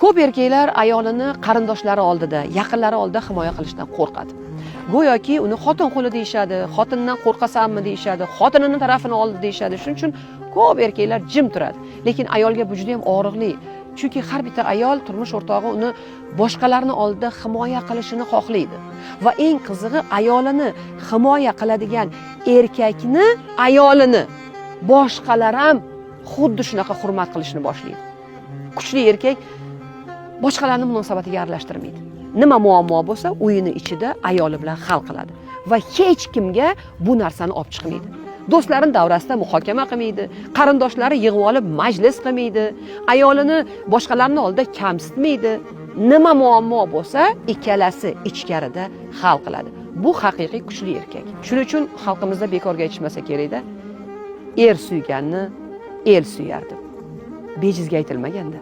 Ko'p erkaklar ayolini qarindoshlari oldida, yaqinlari oldida himoya qilishdan qo'rqadi. Go'yoki uni xotin qo'li deyishadi, xotindan qo'rqasanmi deyishadi, xotinini tarafini oldi deyishadi. Shuning uchun ko'p erkaklar jim turadi. Lekin ayolga bu juda ham og'riqli. Chunki har bitta ayol turmush o'rtog'i uni boshqalarning oldida himoya qilishini xohlaydi. Va eng qizig'i, ayolini himoya qiladigan erkakni ayolini boshqalar ham xuddi shunaqa hurmat qilishni boshlaydi. Kuchli erkak boshqalarning munosabatiga aralashtirmaydi. Nima muammo bo'lsa, uyini ichida ayoli bilan hal qiladi va hech kimga bu narsani olib chiqmaydi. Do'stlaring davrasida muhokama qilmaydi, qarindoshlari yig'ib olib majlis qilmaydi, ayolini boshqalarning oldida kamsitmaydi. Nima muammo bo'lsa, ikkalasi ichkarida hal qiladi. Bu haqiqiy kuchli erkak. Shuning uchun xalqimizda bekorga aytishmasa kerak-da, er suyganni el suyar deb. Bejizga aytilmaganda.